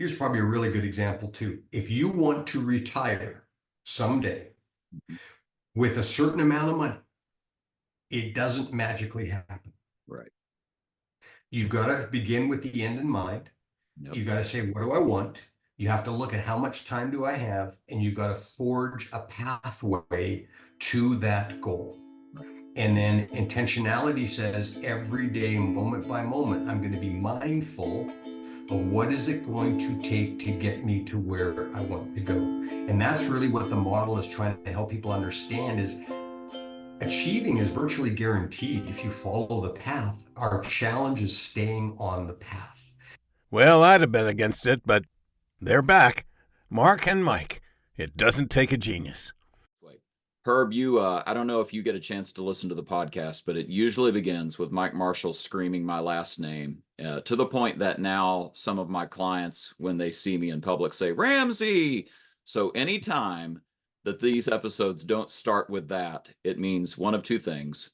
here's probably a really good example too. If you want to retire someday with a certain amount of money, it doesn't magically happen. Right. You've got to begin with the end in mind. Yep. You got to say, what do I want? You have to look at how much time do I have, and you got to forge a pathway to that goal. And then intentionality says every day, moment by moment, I'm going to be mindful of what is it going to take to get me to where I want to go. And that's really what the model is trying to help people understand is achieving is virtually guaranteed if you follow the path. Our challenge is staying on the path. Well, I'd have been against it, but they're back. Mark and Mike. It doesn't take a genius. Herb, I don't know if you get a chance to listen to the podcast, but it usually begins with Mike Marshall screaming my last name to the point that now some of my clients, when they see me in public, say, Ramsey. So anytime that these episodes don't start with that, it means one of two things.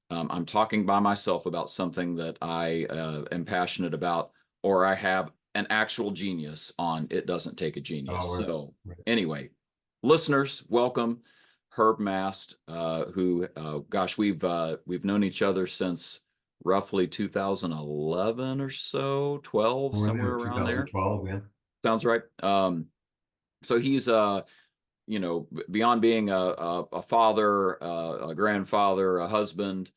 I'm talking by myself about something that I am passionate about, or I have an actual genius on It Doesn't Take a Genius. So anyway, listeners, welcome. Herb Mast, who, gosh, we've known each other since roughly 2011 or so, 12, somewhere around there. 2012, yeah. Sounds right. So he's, beyond being a father, a grandfather, a husband,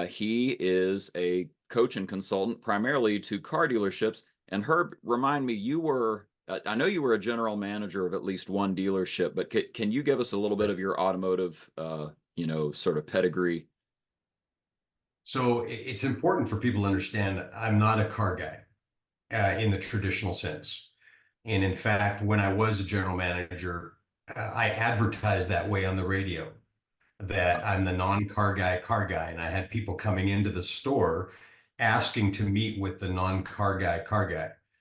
he is a coach and consultant primarily to car dealerships. And Herb, remind me, I know you were a general manager of at least one dealership, but can you give us a little bit of your automotive, sort of pedigree? So it's important for people to understand I'm not a car guy in the traditional sense. And in fact, when I was a general manager, I advertised that way on the radio, that I'm the non-car guy, and I had people coming into the store asking to meet with the non-car guy.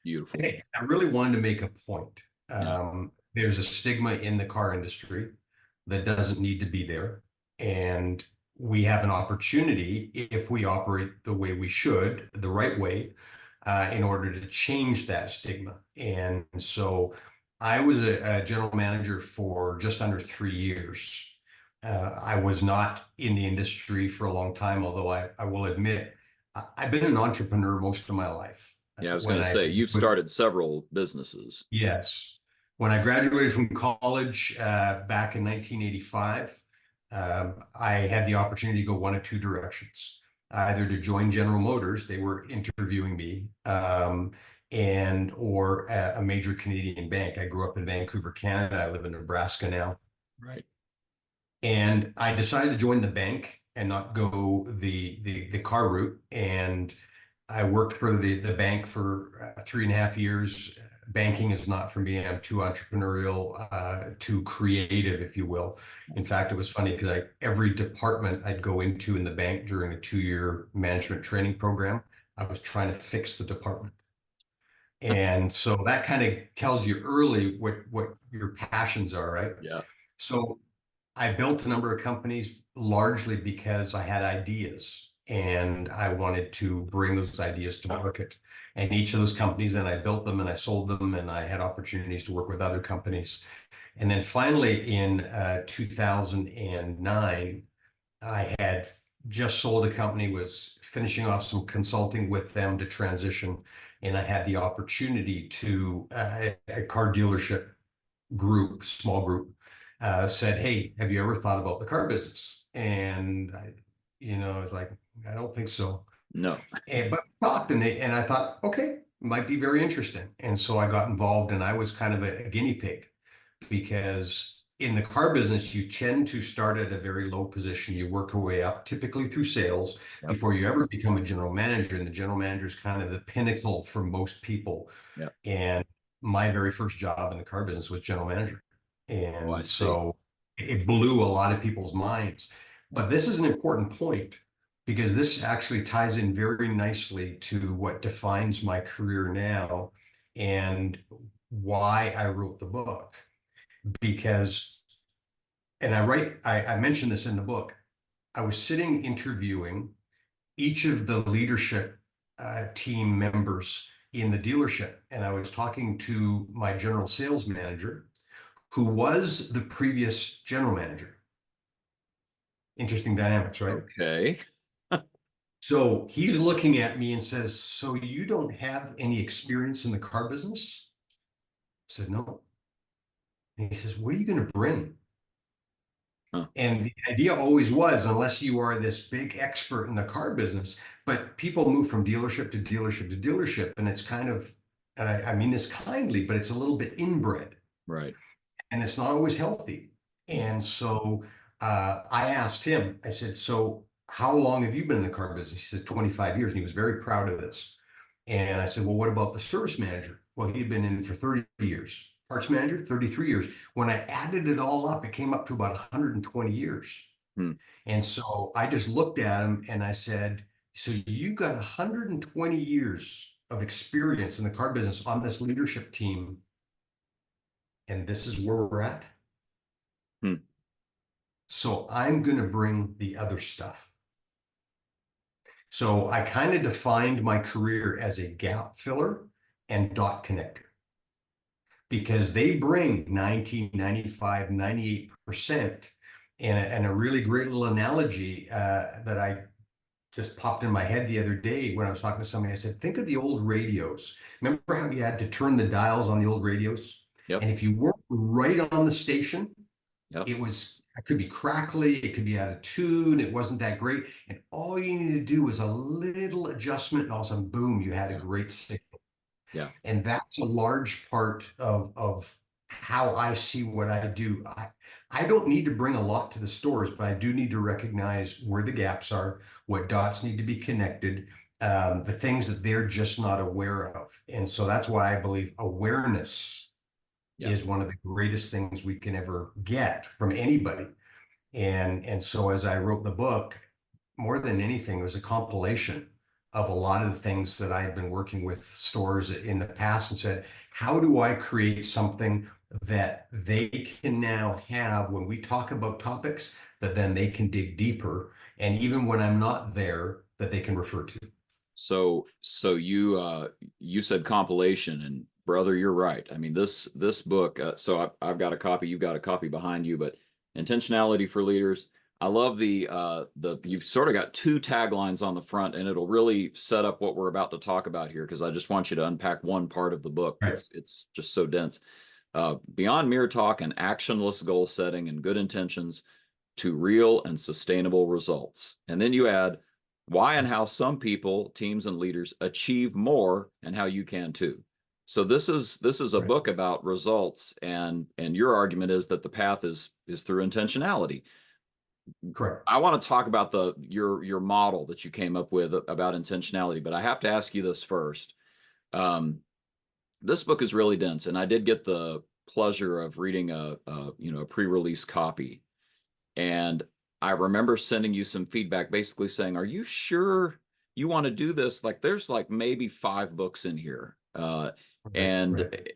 Beautiful. I really wanted to make a point. There's a stigma in the car industry that doesn't need to be there. And we have an opportunity, if we operate the way we should, the right way, in order to change that stigma. And so I was a general manager for just under 3 years. I was not in the industry for a long time, although I will admit, I've been an entrepreneur most of my life. Yeah, I was going to say, you've started several businesses. Yes. When I graduated from college back in 1985, I had the opportunity to go one of two directions. Either to join General Motors, they were interviewing me, or a major Canadian bank. I grew up in Vancouver, Canada. I live in Nebraska now. Right. And I decided to join the bank and not go the car route. And I worked for the bank for 3.5 years. Banking is not for me. I'm too entrepreneurial, too creative, if you will. In fact, it was funny because every department I'd go into in the bank during a 2-year management training program, I was trying to fix the department. And so that kind of tells you early what your passions are, right? Yeah. So I built a number of companies largely because I had ideas and I wanted to bring those ideas to market. And each of those companies, then I built them and I sold them, and I had opportunities to work with other companies. And then finally in 2009, I had just sold a company, was finishing off some consulting with them to transition. And I had the opportunity to, a car dealership group, small group, said, hey, have you ever thought about the car business? And I was like, I don't think so. No. But talked, and I thought, okay, might be very interesting. And so I got involved, and I was kind of a guinea pig, because in the car business, you tend to start at a very low position. You work your way up, typically through sales, before you ever become a general manager. And the general manager is kind of the pinnacle for most people. Yep. And my very first job in the car business was general manager. And so it blew a lot of people's minds. But this is an important point, because this actually ties in very nicely to what defines my career now and why I wrote the book. Because, and I mentioned this in the book, I was sitting interviewing each of the leadership team members in the dealership, and I was talking to my general sales manager, who was the previous general manager. Interesting dynamics, right? Okay. So he's looking at me and says, "So you don't have any experience in the car business?" I said, "No." And he says, "What are you going to bring?" Huh. And the idea always was, unless you are this big expert in the car business, but people move from dealership to dealership to dealership, and it's kind of, and I mean this kindly, but it's a little bit inbred, Right. and it's not always healthy. And so I asked him, I said, "So how long have you been in the car business?" He said, 25 years. And he was very proud of this. And I said, "Well, what about the service manager?" Well, he'd been in it for 30 years. Parts manager, 33 years. When I added it all up, it came up to about 120 years. Hmm. And so I just looked at him and I said, "So you got 120 years of experience in the car business on this leadership team, and this is where we're at. Hmm. So I'm going to bring the other stuff." So I kind of defined my career as a gap filler and dot connector, because they bring 90, 95, 98%. And a really great little analogy that I just popped in my head the other day when I was talking to somebody. I said, think of the old radios. Remember how you had to turn the dials on the old radios? Yep. And if you weren't right on the station, Yep. it could be crackly, it could be out of tune, it wasn't that great. And all you needed to do was a little adjustment, and all of a sudden, boom, you had a Yeah. great signal. Yeah. And that's a large part of how I see what I do. I don't need to bring a lot to the stores, but I do need to recognize where the gaps are, what dots need to be connected, the things that they're just not aware of. And so that's why I believe awareness Yeah. is one of the greatest things we can ever get from anybody. And so as I wrote the book, more than anything, it was a compilation of a lot of the things that I had been working with stores in the past, and said, how do I create something that they can now have when we talk about topics, that then they can dig deeper, and even when I'm not there, that they can refer to. So you said compilation, and brother, you're right. I mean, this book. So I've got a copy. You've got a copy behind you, but Intentionality for Leaders. I love the you've sort of got two taglines on the front, and it'll really set up what we're about to talk about here, because I just want you to unpack one part of the book. Right. It's just so dense. Beyond mere talk and actionless goal setting and good intentions, to real and sustainable results. And then you add why and how some people, teams, and leaders achieve more, and how you can too. So this is a Right. book about results, and your argument is that the path is through intentionality. Correct. I want to talk about your model that you came up with about intentionality, but I have to ask you this first. This book is really dense, and I did get the pleasure of reading a pre-release copy. And I remember sending you some feedback basically saying, are you sure you want to do this? Like, there's like maybe 5 books in here. And Right.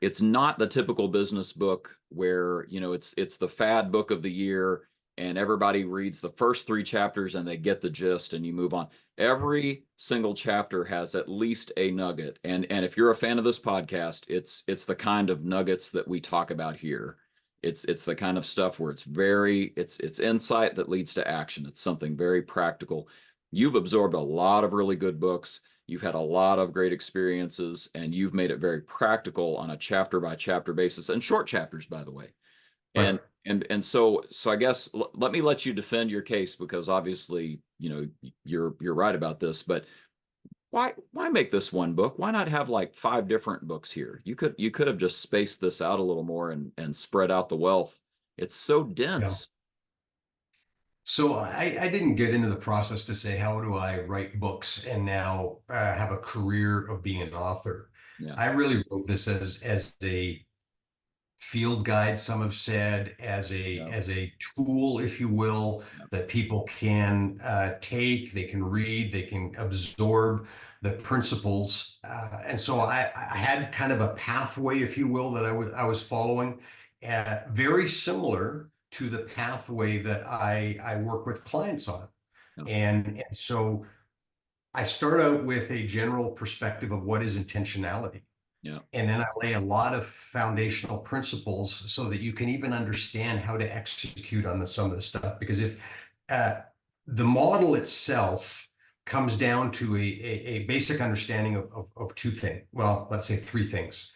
It's not the typical business book where, it's the fad book of the year, and everybody reads the first 3 chapters and they get the gist and you move on. Every single chapter has at least a nugget. And if you're a fan of this podcast, it's the kind of nuggets that we talk about here. It's the kind of stuff where it's insight that leads to action. It's something very practical. You've absorbed a lot of really good books. You've had a lot of great experiences, and you've made it very practical on a chapter by chapter basis, and short chapters, by the way. Right. So I guess let me let you defend your case, because obviously, you're right about this, but why make this one book? Why not have like 5 different books here? You could have just spaced this out a little more and spread out the wealth. It's so Yeah. dense. So I didn't get into the process to say, how do I write books and now have a career of being an author? Yeah. I really wrote this as a field guide, some have said, as Yeah. a tool, if you will, Yeah. that people can take, they can read, they can absorb the principles. And so I had kind of a pathway, if you will, that I was following, very similar to the pathway that I work with clients on. Yeah. And so I start out with a general perspective of what is intentionality. Yeah. And then I lay a lot of foundational principles so that you can even understand how to execute on some of the stuff. Because if uh, the model itself comes down to a basic understanding of two things. Well, let's say three things.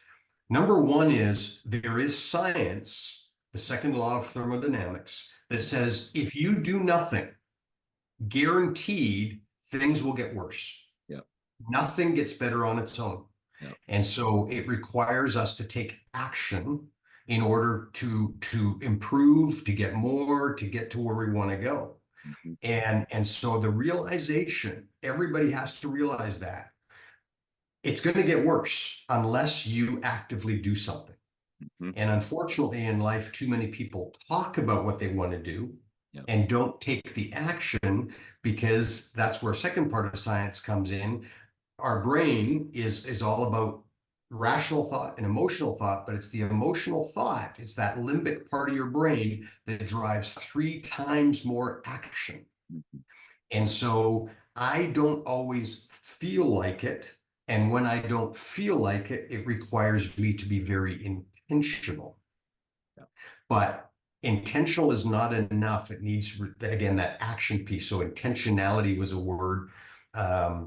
Number one is there is science, the second law of thermodynamics, that says if you do nothing, guaranteed things will get worse. Yeah. Nothing gets better on its own. Yeah. And so it requires us to take action in order to improve, to get more, to get to where we want to go. Mm-hmm. And so the realization, everybody has to realize that it's going to get worse unless you actively do something. Mm-hmm. And unfortunately, in life, too many people talk about what they want to do and don't take the action, because that's where second part of science comes in. Our brain is all about rational thought and emotional thought, but it's the emotional thought, it's that limbic part of your brain that drives 3 times more action. Mm-hmm. And so I don't always feel like it. And when I don't feel like it, it requires me to be very intentional. Yeah. But intentional is not enough. It needs, again, that action piece. So intentionality was a word. I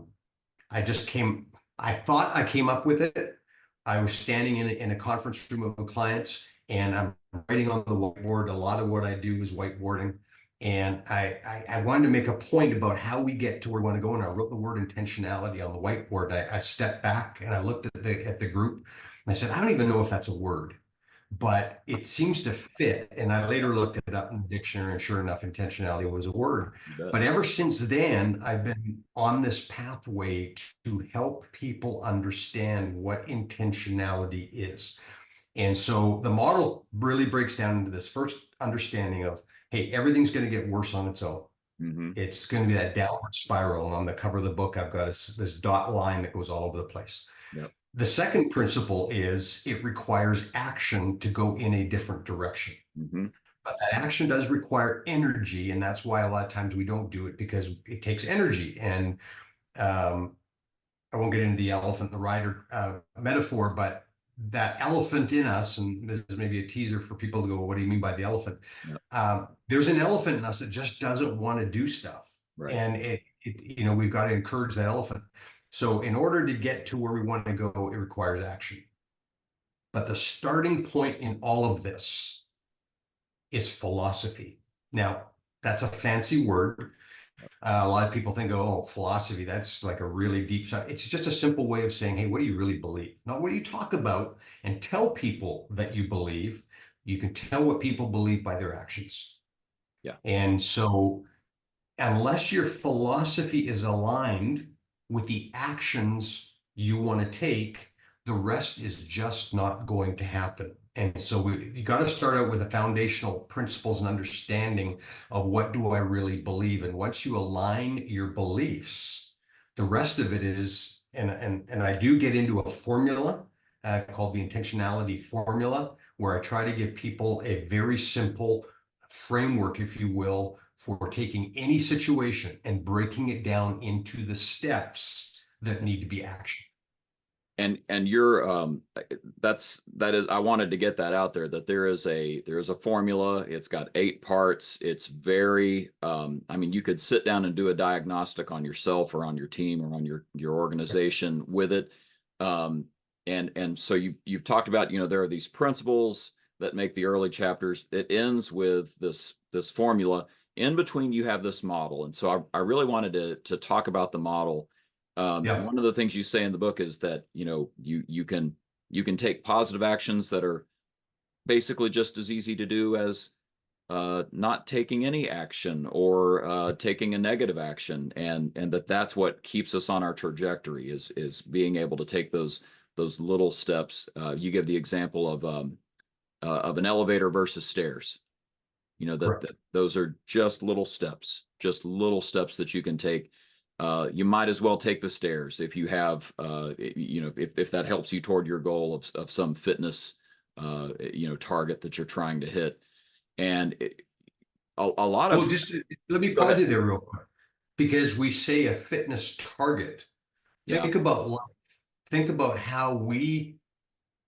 thought I came up with it. I was standing in a conference room of clients, and I'm writing on the whiteboard. A lot of what I do is whiteboarding. And I wanted to make a point about how we get to where we want to go. And I wrote the word intentionality on the whiteboard. I stepped back and I looked at the group and I said, I don't even know if that's a word, but it seems to fit. And I later looked it up in the dictionary, and sure enough, intentionality was a word. But ever since then, I've been on this pathway to help people understand what intentionality is. And so the model really breaks down into this first understanding of, hey, everything's going to get worse on its own. Mm-hmm. It's going to be that downward spiral. And on the cover of the book, I've got this dot line that goes all over the place. Yep. The second principle is it requires action to go in a different direction. Mm-hmm. But that action does require energy. And that's why a lot of times we don't do it, because it takes energy. And I won't get into the elephant in the rider metaphor, but that elephant in us, and this is maybe a teaser for people to go, what do you mean by the elephant? Yep. There's an elephant in us that just doesn't want to do stuff. Right. And we've got to encourage that elephant. So in order to get to where we want to go, it requires action. But the starting point in all of this is philosophy. Now, that's a fancy word. A lot of people think, oh, philosophy, that's like a really deep side. It's just a simple way of saying, hey, what do you really believe? Not what do you talk about and tell people that you believe. You can tell what people believe by their actions. Yeah. And so unless your philosophy is aligned with the actions you want to take, the rest is just not going to happen. And so you got to start out with the foundational principles and understanding of what do I really believe. And once you align your beliefs, the rest of it is, and I do get into a formula called the intentionality formula, where I try to give people a very simple framework, if you will, for taking any situation and breaking it down into the steps that need to be actioned. And you're that is, I wanted to get that out there, that there is a formula. It's got 8 parts. It's very I mean, you could sit down and do a diagnostic on yourself or on your team or on your organization with it. And so you've talked about, there are these principles that make the early chapters. It ends with this formula. In between, you have this model. And so I really wanted to talk about the model. One of the things you say in the book is that, you can take positive actions that are basically just as easy to do as not taking any action, or taking a negative action, and that's what keeps us on our trajectory, is being able to take those little steps. You give the example of an elevator versus stairs. That those are just little steps that you can take. You might as well take the stairs if you have, if that helps you toward your goal of some fitness, target that you're trying to hit. And a lot of, just let me pause you there real quick, because we say a fitness target. Yeah. Think about life. Think about how we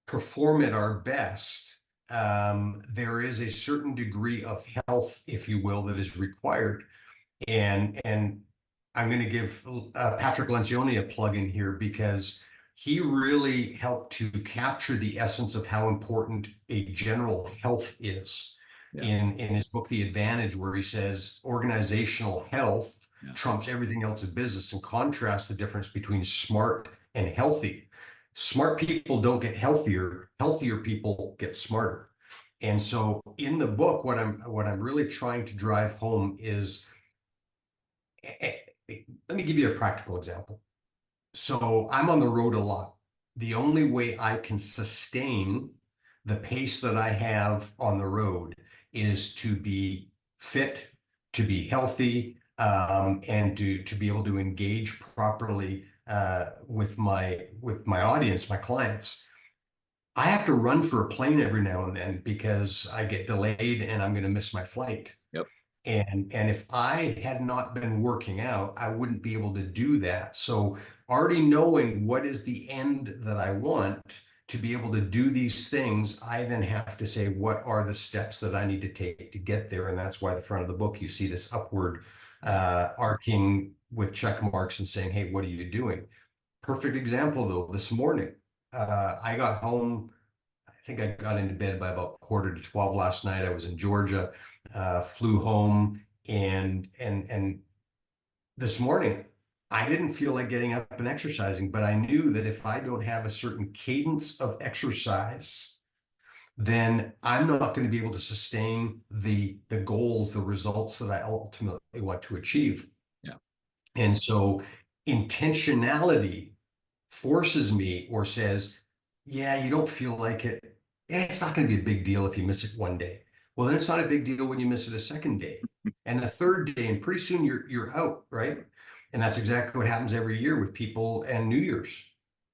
perform at our best. There is a certain degree of health, if you will, that is required. And I'm going to give Patrick Lencioni a plug in here because he really helped to capture the essence of how important a general health is Yeah. in his book, The Advantage, where he says organizational health Yeah. trumps everything else in business, and contrasts the difference between smart and healthy. Smart people don't get healthier, healthier people get smarter. And so in the book, what I'm really trying to drive home is, let me give you a practical example. So I'm on the road a lot. The only way I can sustain the pace that I have on the road is to be fit, to be healthy, and to be able to engage properly with my audience, my clients. I have to run for a plane every now and then because I get delayed and I'm going to miss my flight. Yep. And if I had not been working out, I wouldn't be able to do that. So already knowing what is the end that I want to be able to do these things, I then have to say, what are the steps that I need to take to get there? And that's why the front of the book, you see this upward arcing with check marks and saying, hey, what are you doing? Perfect example, though, this morning. I got home, I think I got into bed by about 11:45 last night. I was in Georgia, flew home, and this morning I didn't feel like getting up and exercising, but I knew that if I don't have a certain cadence of exercise, then I'm not going to be able to sustain the goals, the results that I ultimately want to achieve. Yeah. And so intentionality forces me or says, yeah, you don't feel like it. It's not going to be a big deal if you miss it one day. Well, then it's not a big deal when you miss it a second day and a third day, and pretty soon you're out, right? And that's exactly what happens every year with people and New Year's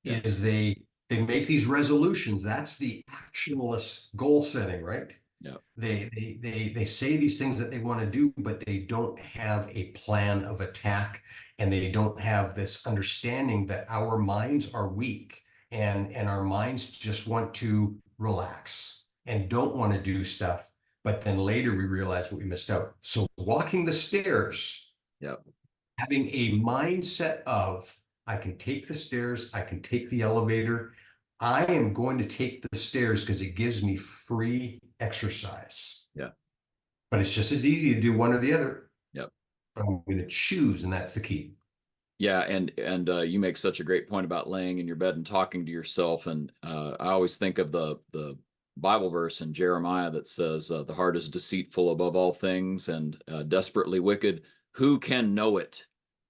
Yeah. is they make these resolutions. That's the actionless goal setting, right? Yeah. They say these things that they want to do, but they don't have a plan of attack, and they don't have this understanding that our minds are weak, and our minds just want to relax and don't want to do stuff. But then later we realize what we missed out. So walking the stairs, Yeah. having a mindset of I can take the stairs, I can take the elevator. I am going to take the stairs because it gives me free exercise. Yeah. But it's just as easy to do one or the other. Yep. But I'm going to choose, and that's the key. Yeah, and you make such a great point about laying in your bed and talking to yourself. And I always think of the Bible verse in Jeremiah that says, "The heart is deceitful above all things and desperately wicked. Who can know it?"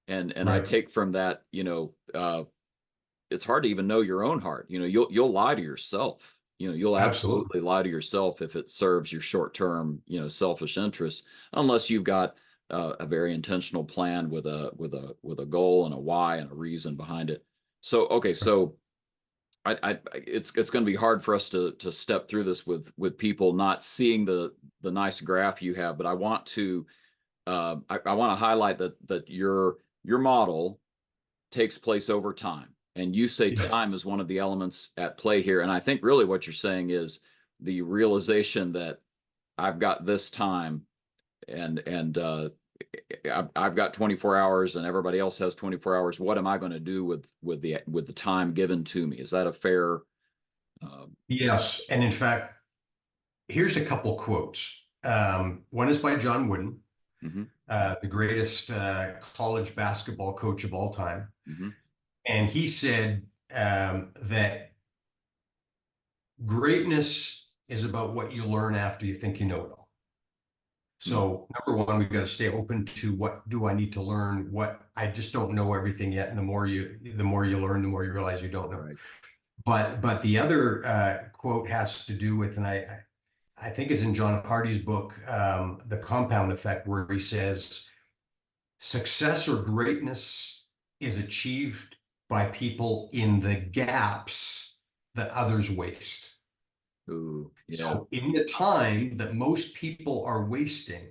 And I Right. take from that, it's hard to even know your own heart. You'll lie to yourself. You'll Absolutely. absolutely lie to yourself if it serves your short-term, selfish interests, unless you've got a very intentional plan with a goal and a why and a reason behind it. So, okay, so it's going to be hard for us to step through this with people not seeing the nice graph you have, but I want to I want to highlight that your model takes place over time. And you say Yeah. time is one of the elements at play here. And I think really what you're saying is the realization that I've got this time and I've got 24 hours and everybody else has 24 hours. What am I going to do with the time given to me? Is that a fair? Yes. And in fact, here's a couple quotes. One is by John Wooden, Mm-hmm. The greatest college basketball coach of all time. Mm-hmm. And he said that greatness is about what you learn after you think you know it all. So number one, we've got to stay open to what do I need to learn? What I just don't know everything yet. And the more you learn, the more you realize you don't know. Right. But the other quote has to do with, and I think is in John Hardy's book, The Compound Effect, where he says, success or greatness is achieved by people in the gaps that others waste. Ooh, yeah. So in the time that most people are wasting,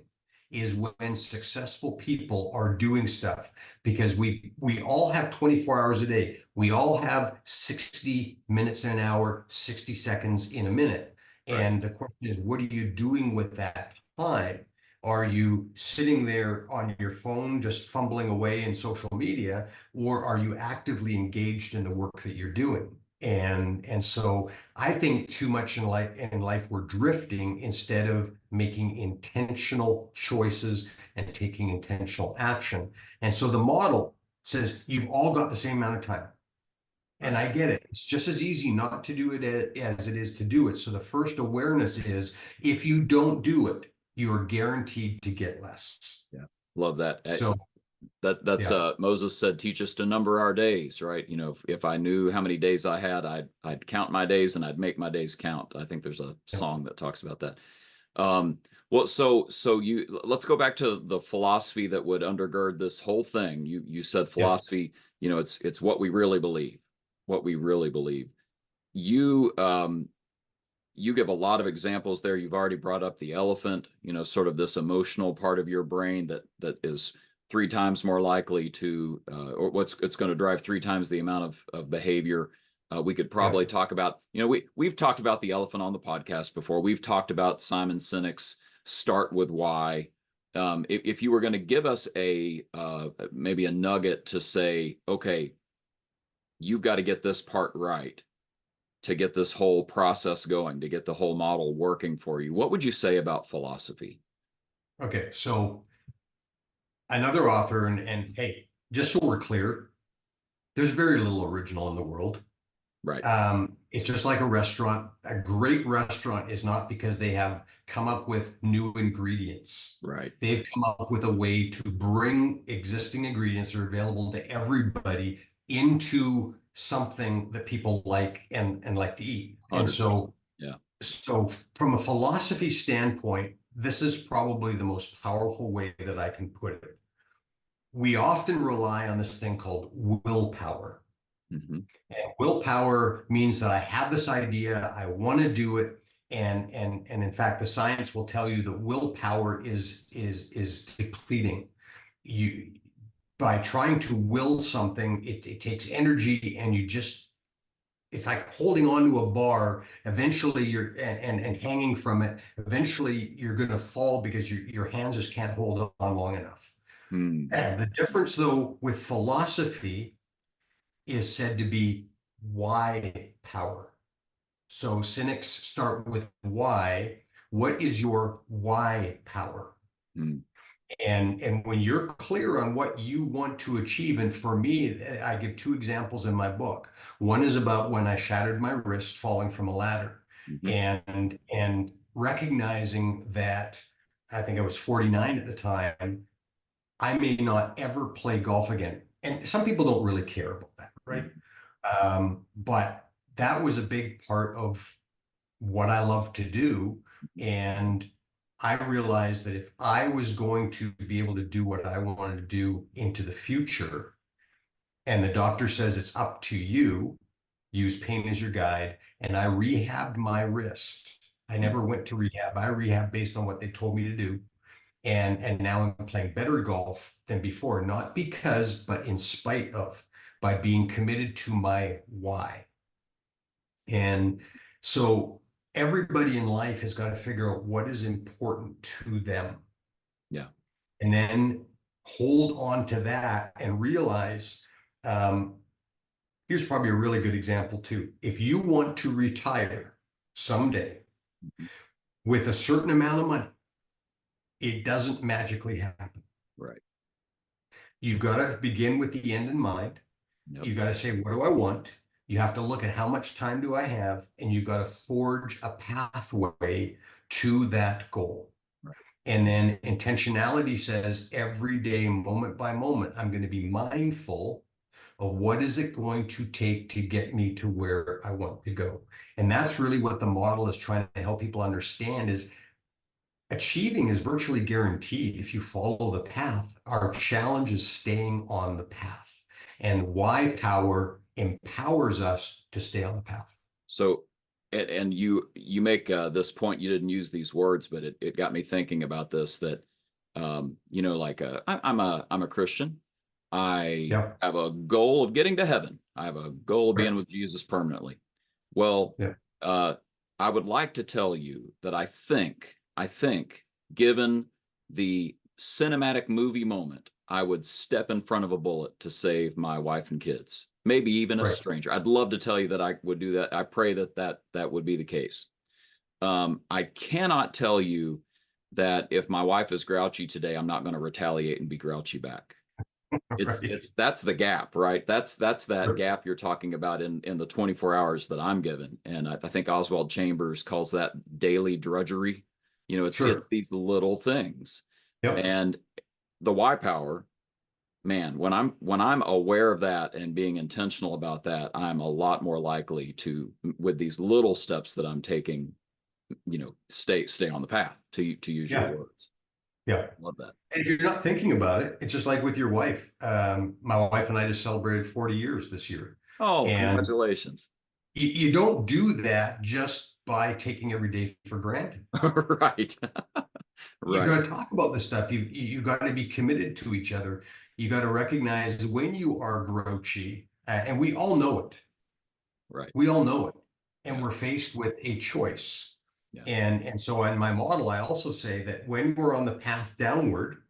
is when successful people are doing stuff, because we all have 24 hours a day. We all have 60 minutes in an hour, 60 seconds in a minute. Right. And the question is, what are you doing with that time? Are you sitting there on your phone just fumbling away in social media, or are you actively engaged in the work that you're doing? And so I think too much in life we're drifting instead of making intentional choices and taking intentional action. And so the model says you've all got the same amount of time. And Right. I get it. It's just as easy not to do it as it is to do it. So the first awareness is, if you don't do it, you are guaranteed to get less. Yeah. Love that. So That's yeah, Moses said, teach us to number our days, right? You know, if I knew how many days I had, I'd count my days and I'd make my days count. I think there's a yeah, song that talks about that. Well, so let's go back to the philosophy that would undergird this whole thing. You said yeah, philosophy, you know, it's what we really believe, what we really believe. You you give a lot of examples there. You've already brought up the elephant, you know, sort of this emotional part of your brain that is 3 times more likely to, or it's going to drive 3 times the amount of behavior. We could yeah. probably talk about, you know, we've talked about the elephant on the podcast before. We've talked about Simon Sinek's start with why. If you were going to give us maybe a nugget to say, okay, you've got to get this part right to get this whole process going, to get the whole model working for you, what would you say about philosophy? Okay, so another author, and hey, just so we're clear, there's very little original in the world. Right. It's just like a restaurant. A great restaurant is not because they have come up with new ingredients. Right. They've come up with a way to bring existing ingredients that are available to everybody into something that people like and like to eat. And 100%. so, Yeah. so from a philosophy standpoint, this is probably the most powerful way that I can put it. We often rely on this thing called willpower. Mm-hmm. And willpower means that I have this idea, I want to do it, and in fact, the science will tell you that willpower is depleting. You, by trying to will something, it takes energy, and it's like holding onto a bar. Eventually, you're and hanging from it. Eventually, you're going to fall because your hands just can't hold on long enough. Mm. And the difference, though, with philosophy is said to be why power. So cynics start with why. What is your why power? Mm. And when you're clear on what you want to achieve, and for me, I give 2 examples in my book. One is about when I shattered my wrist falling from a ladder, Mm-hmm. and recognizing that I think I was 49 at the time. I may not ever play golf again. And some people don't really care about that, right? Mm-hmm. But that was a big part of what I love to do. And I realized that if I was going to be able to do what I wanted to do into the future, and the doctor says it's up to you, use pain as your guide. And I rehabbed my wrist. I never went to rehab. I rehabbed based on what they told me to do. And now I'm playing better golf than before, not because, but in spite of, by being committed to my why. And so everybody in life has got to figure out what is important to them, Yeah. and then hold on to that and realize, um, here's probably a really good example too. If you want to retire someday Mm-hmm. with a certain amount of money, it doesn't magically happen. Right. You've got to begin with the end in mind. Yep. You got to say, what do I want? You have to look at how much time do I have, and you got to forge a pathway to that goal. Right. And then intentionality says every day, moment by moment, I'm going to be mindful of what is it going to take to get me to where I want to go. And that's really what the model is trying to help people understand, is achieving is virtually guaranteed if you follow the path. Our challenge is staying on the path. And why power empowers us to stay on the path. So, and you make this point, you didn't use these words, but it got me thinking about this, that Like I'm a Christian. I Yeah. have a goal of getting to heaven. I have a goal of Right. being with Jesus permanently. Well, Yeah. uh, I would like to tell you that I think, given the cinematic movie moment, I would step in front of a bullet to save my wife and kids, maybe even a Right. stranger. I'd love to tell you that I would do that. I pray that would be the case. I cannot tell you that if my wife is grouchy today, I'm not going to retaliate and be grouchy back. Right. That's the gap, right? That's that gap you're talking about in the 24 hours that I'm given. And I think Oswald Chambers calls that daily drudgery. It's Sure. these little things. Yep. And the why power, man, when I'm aware of that and being intentional about that, I'm a lot more likely to, with these little steps that I'm taking, stay on the path, to use your Yeah. words. Yeah. Love that. And if you're not thinking about it, it's just like with your wife. My wife and I just celebrated 40 years this year. Oh, And congratulations. you don't do that just by taking every day for granted. Right. You Right. got to talk about this stuff. You got to be committed to each other. You got to recognize when you are grouchy, and we all know it. Right. We all know it, and Yeah. we're faced with a choice. Yeah. And so in my model, I also say that when we're on the path downward,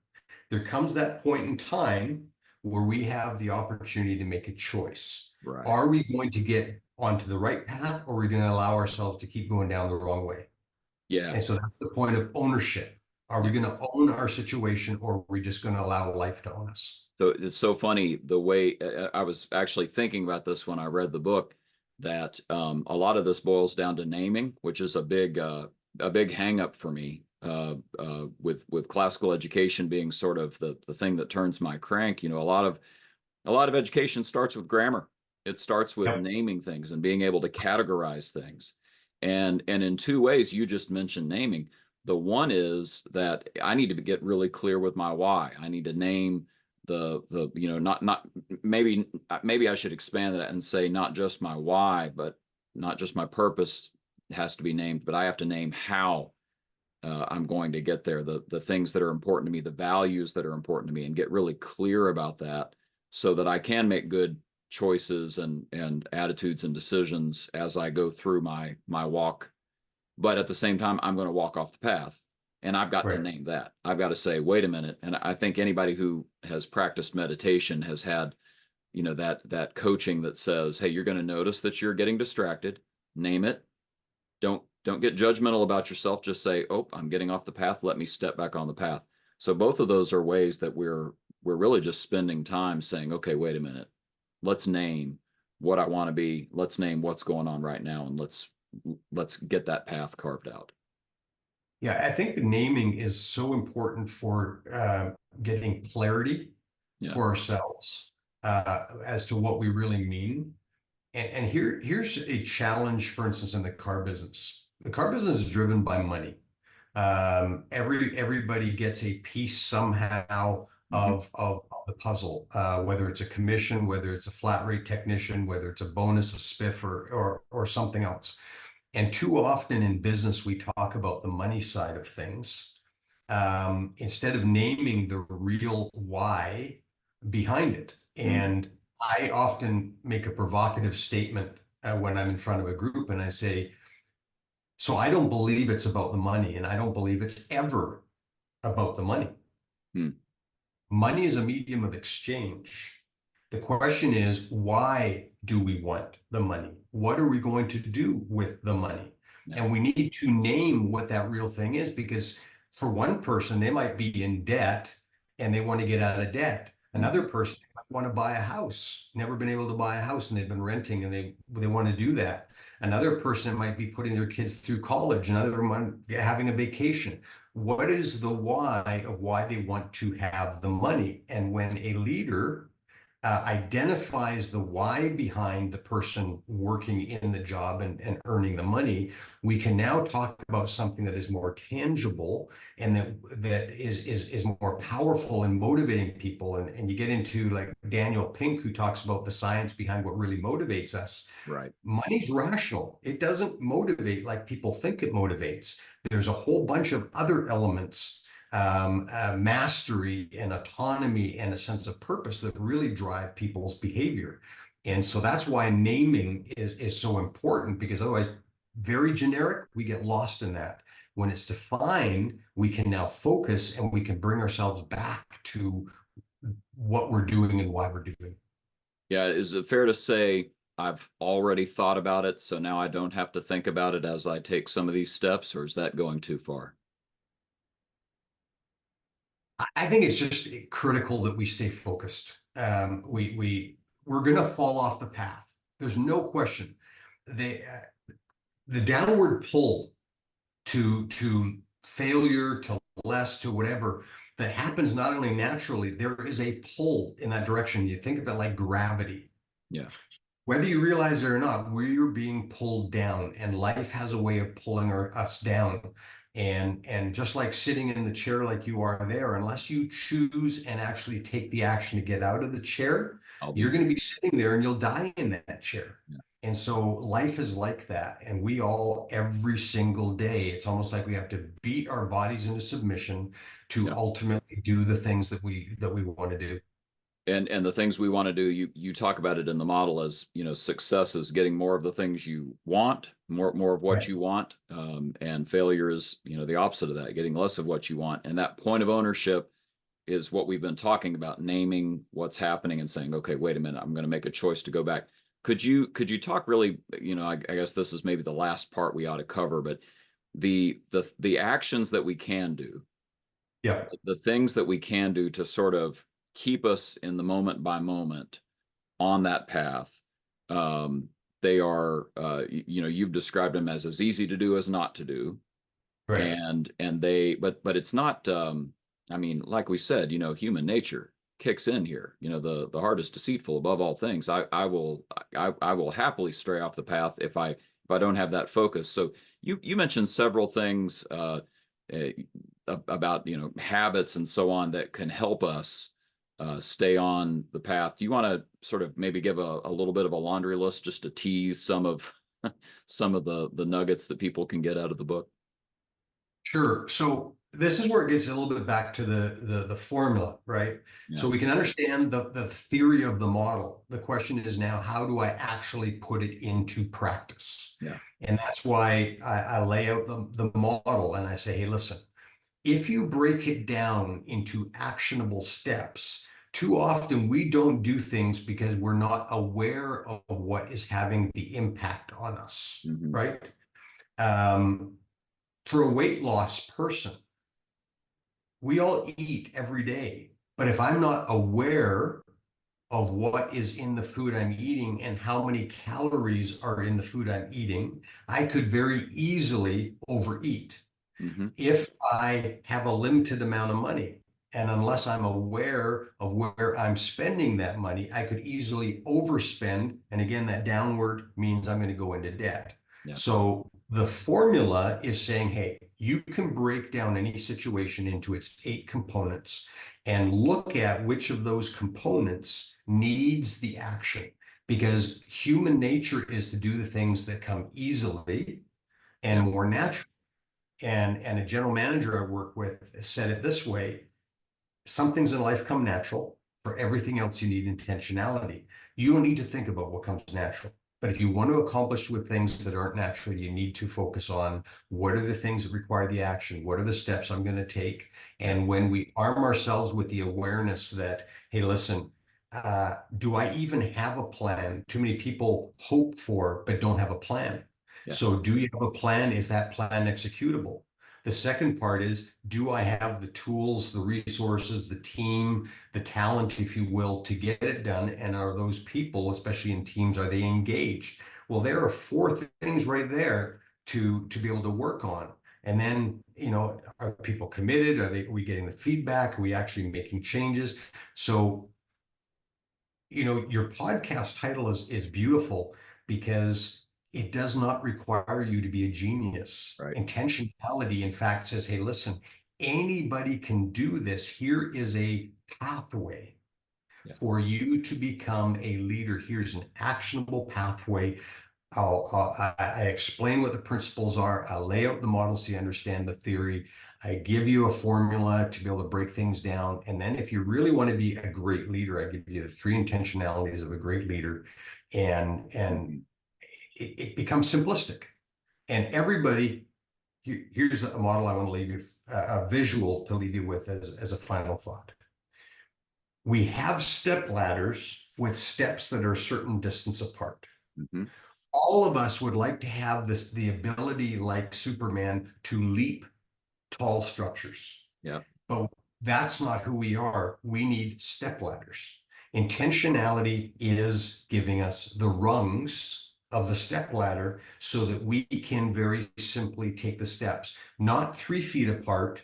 there comes that point in time where we have the opportunity to make a choice. Right. Are we going to get onto the right path, or are we going to allow ourselves to keep going down the wrong way? Yeah. And so that's the point of ownership. Are we Yeah. going to own our situation, or are we just going to allow life to own us? So it's so funny the way I was actually thinking about this when I read the book, that a lot of this boils down to naming, which is a big hang up for me, with classical education being sort of the thing that turns my crank. A lot of education starts with grammar. It starts with Yep. naming things and being able to categorize things. And in two ways, you just mentioned naming. The one is that I need to get really clear with my why. I need to name not maybe I should expand that and say not just my why, but not just my purpose has to be named, but I have to name how I'm going to get there, the things that are important to me, the values that are important to me, and get really clear about that so that I can make good choices and attitudes and decisions as I go through my walk. But at the same time, I'm going to walk off the path, and I've got to Right. name that. I've got to say, wait a minute. And I think anybody who has practiced meditation has had, that coaching that says, hey, you're going to notice that you're getting distracted. Name it. Don't get judgmental about yourself. Just say, oh, I'm getting off the path. Let me step back on the path. So both of those are ways that we're really just spending time saying, okay, wait a minute. Let's name what I want to be. Let's name what's going on right now, and let's get that path carved out. Yeah, I think the naming is so important for getting clarity Yeah. for ourselves as to what we really mean. And here's a challenge, for instance, in the car business. The car business is driven by money. Everybody gets a piece somehow Mm-hmm. of the puzzle, whether it's a commission, whether it's a flat rate technician, whether it's a bonus, a spiff, or something else. And too often in business, we talk about the money side of things instead of naming the real why behind it. Mm-hmm. And I often make a provocative statement when I'm in front of a group, and I say, so I don't believe it's about the money, and I don't believe it's ever about the money. Mm-hmm. Money is a medium of exchange. The question is, why do we want the money? What are we going to do with the money? Yeah. And we need to name what that real thing is, because for one person, they might be in debt and they want to get out of debt. Another person might want to buy a house, never been able to buy a house, and they've been renting, and they want to do that. Another person might be putting their kids through college, another one having a vacation. What is the why of why they want to have the money? And when a leader identifies the why behind the person working in the job and earning the money, we can now talk about something that is more tangible and that is more powerful in motivating people. And you get into like Daniel Pink, who talks about the science behind what really motivates us. Right. Money's rational. It doesn't motivate like people think it motivates. There's a whole bunch of other elements mastery and autonomy and a sense of purpose that really drive people's behavior. And so that's why naming is so important, because otherwise, very generic, we get lost in that. When it's defined, we can now focus and we can bring ourselves back to what we're doing and why we're doing. Yeah, is it fair to say I've already thought about it, so now I don't have to think about it as I take some of these steps, or is that going too far? I think it's just critical that we stay focused. We're going to fall off the path. There's no question. The downward pull to failure, to less, to whatever, that happens not only naturally, there is a pull in that direction. You think of it like gravity. Yeah. Whether you realize it or not, we're being pulled down, and life has a way of pulling us down. And just like sitting in the chair like you are there, unless you choose and actually take the action to get out of the chair, you're going to be sitting there and you'll die in that chair. Yeah. And so life is like that. And we all, every single day, it's almost like we have to beat our bodies into submission to ultimately do the things that we want to do. And the things we want to do, you talk about it in the model as, success is getting more of the things you want, more of what you want, and failure is, the opposite of that, getting less of what you want. And that point of ownership is what we've been talking about, naming what's happening and saying, okay, wait a minute, I'm going to make a choice to go back. Could you talk really, I guess this is maybe the last part we ought to cover, but the actions that we can do, the things that we can do to sort of keep us in the moment by moment on that path. They are, you've described them as easy to do as not to do. Right. But it's not, I mean, like we said, human nature kicks in here. The heart is deceitful above all things. I will happily stray off the path if I don't have that focus. So you mentioned several things, about, habits and so on that can help us stay on the path. Do you want to sort of maybe give a little bit of a laundry list just to tease some of the nuggets that people can get out of the book? Sure. So this is where it gets a little bit back to the formula, right? Yeah. So we can understand the theory of the model. The question is now, how do I actually put it into practice? Yeah. And that's why I lay out the model and I say, hey, listen, if you break it down into actionable steps, too often we don't do things because we're not aware of what is having the impact on us, right? For a weight loss person, we all eat every day. But if I'm not aware of what is in the food I'm eating and how many calories are in the food I'm eating, I could very easily overeat. If I have a limited amount of money, and unless I'm aware of where I'm spending that money, I could easily overspend. And again, that downward means I'm going to go into debt. Yeah. So the formula is saying, hey, you can break down any situation into its 8 components and look at which of those components needs the action, because human nature is to do the things that come easily and more naturally. And a general manager I work with said it this way: some things in life come natural. For everything else, you need intentionality. You don't need to think about what comes natural. But if you want to accomplish with things that aren't natural, you need to focus on what are the things that require the action? What are the steps I'm going to take? And when we arm ourselves with the awareness that, hey, listen, do I even have a plan? Too many people hope for, but don't have a plan. Yeah. So do you have a plan? Is that plan executable? The second part is, do I have the tools, the resources, the team, the talent, if you will, to get it done? And are those people, especially in teams, are they engaged? Well, there are 4 things right there to be able to work on. And then, are people committed? Are we getting the feedback? Are we actually making changes? So, your podcast title is beautiful because it does not require you to be a genius. Right. Intentionality, in fact, says, hey, listen, anybody can do this. Here is a pathway for you to become a leader. Here's an actionable pathway. I explain what the principles are. I lay out the model so you understand the theory. I give you a formula to be able to break things down. And then if you really want to be a great leader, I give you the three intentionalities of a great leader. And it becomes simplistic. And everybody, here's a model I want to leave you, a visual to leave you with as a final thought. We have step ladders with steps that are a certain distance apart. Mm-hmm. All of us would like to have the ability, like Superman, to leap tall structures. Yeah. But that's not who we are. We need step ladders. Intentionality is giving us the rungs of the step ladder so that we can very simply take the steps, not 3 feet apart,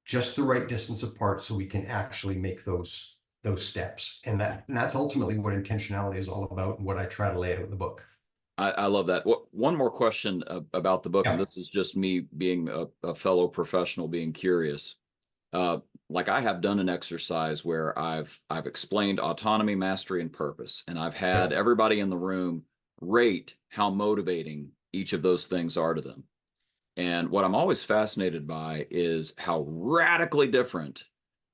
just the right distance apart so we can actually make those steps. And that's ultimately what intentionality is all about and what I try to lay out in the book. I love that. One more question about the book, and Yeah. this is just me being a fellow professional, being curious. Like I have done an exercise where I've explained autonomy, mastery, and purpose, and I've had everybody in the room rate how motivating each of those things are to them. And what I'm always fascinated by is how radically different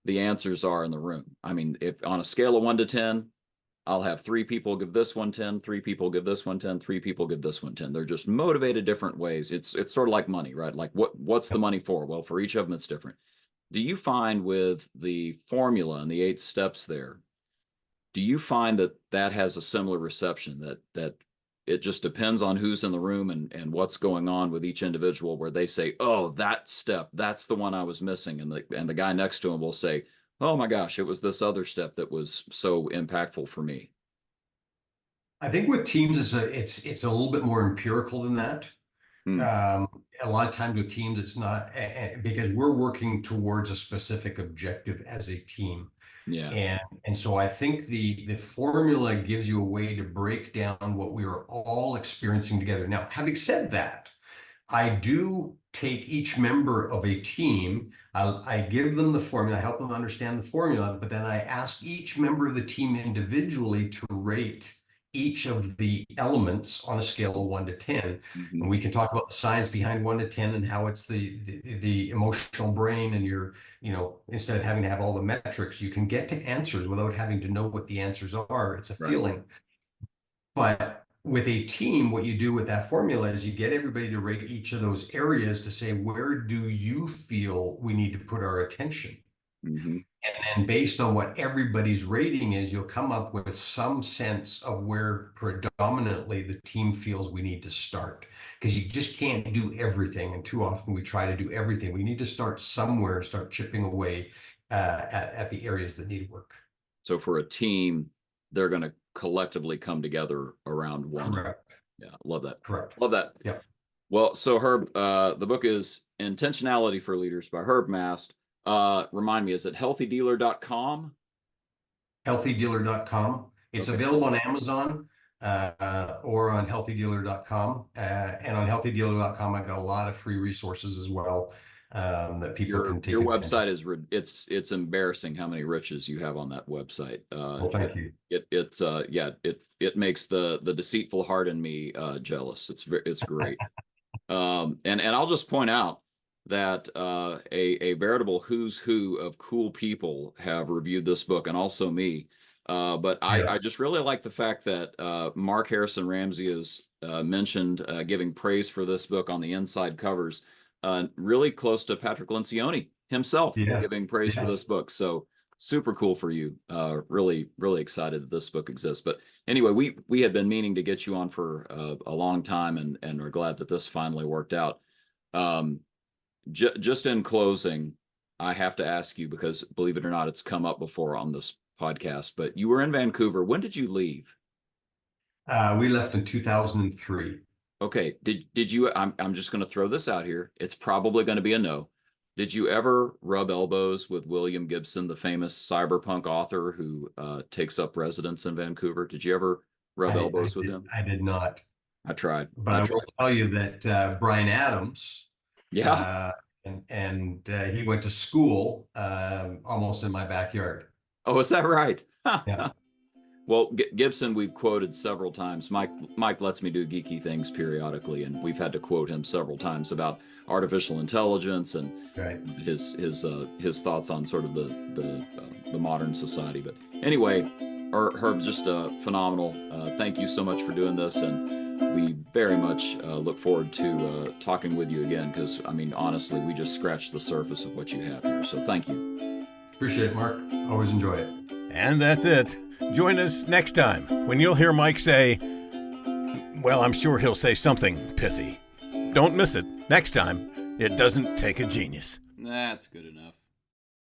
the answers are in the room. I mean, if on a scale of 1 to 10, I'll have 3 people give this one 10, 3 people give this one 10, 3 people give this one 10. They're just motivated different ways. It's sort of like money, right? Like what's the money for? Well, for each of them, it's different. Do you find with the formula and the 8 steps there, do you find that that has a similar reception, that it just depends on who's in the room and what's going on with each individual, where they say, oh, that step, that's the one I was missing. And the guy next to him will say, oh my gosh, it was this other step that was so impactful for me. I think with teams, it's a little bit more empirical than that. Hmm. A lot of times with teams, it's not because we're working towards a specific objective as a team. Yeah. And so I think the formula gives you a way to break down what we are all experiencing together. Now, having said that, I do take each member of a team, I give them the formula, I help them understand the formula, but then I ask each member of the team individually to rate each of the elements on a scale of 1 to 10. Mm-hmm. And we can talk about the science behind 1 to 10 and how it's the emotional brain, and instead of having to have all the metrics, you can get to answers without having to know what the answers are. It's a Right. feeling. But with a team, what you do with that formula is you get everybody to rate each of those areas to say, where do you feel we need to put our attention? Mm-hmm. And then based on what everybody's rating is, you'll come up with some sense of where predominantly the team feels we need to start. Because you just can't do everything. And too often we try to do everything. We need to start somewhere, start chipping away at the areas that need work. So for a team, they're going to collectively come together around one. Correct. Yeah, love that. Correct. Love that. Yeah. Well, so Herb, the book is Intentionality for Leaders by Herb Mast. Remind me, is it healthydealer.com? Healthydealer.com. It's Okay. available on Amazon or on healthydealer.com. And on healthydealer.com, I've got a lot of free resources as well that people can take. Your website is it's embarrassing how many riches you have on that website. Well, thank you. It makes the deceitful heart in me jealous. It's great. And I'll just point out that a veritable who's who of cool people have reviewed this book, and also me. But I Yes. just really like the fact that Mark Harrison Ramsey is mentioned giving praise for this book on the inside covers. Really close to Patrick Lencioni himself giving praise for this book. So super cool for you. Really, really excited that this book exists. But anyway, we had been meaning to get you on for a long time, and we're glad that this finally worked out. Just in closing, I have to ask you, because believe it or not, it's come up before on this podcast, but you were in Vancouver. When did you leave? We left in 2003. Okay. Did you, I'm just going to throw this out here. It's probably going to be a no. Did you ever rub elbows with William Gibson, the famous cyberpunk author who takes up residence in Vancouver? Did you ever rub elbows with him? I did not. I tried. But I will tell you that Brian Adams, Yeah. And he went to school almost in my backyard. Oh, is that right? Yeah. Well, Gibson, we've quoted several times. Mike lets me do geeky things periodically, and we've had to quote him several times about artificial intelligence and Right. his thoughts on sort of the modern society. But anyway, Herb, just phenomenal. Thank you so much for doing this, and we very much look forward to talking with you again, because I mean, honestly, we just scratched the surface of what you have here. So thank you. Appreciate it, Mark. Always enjoy it. And that's it. Join us next time when you'll hear Mike say, well, I'm sure he'll say something pithy. Don't miss it. Next time, it doesn't take a genius. That's good enough.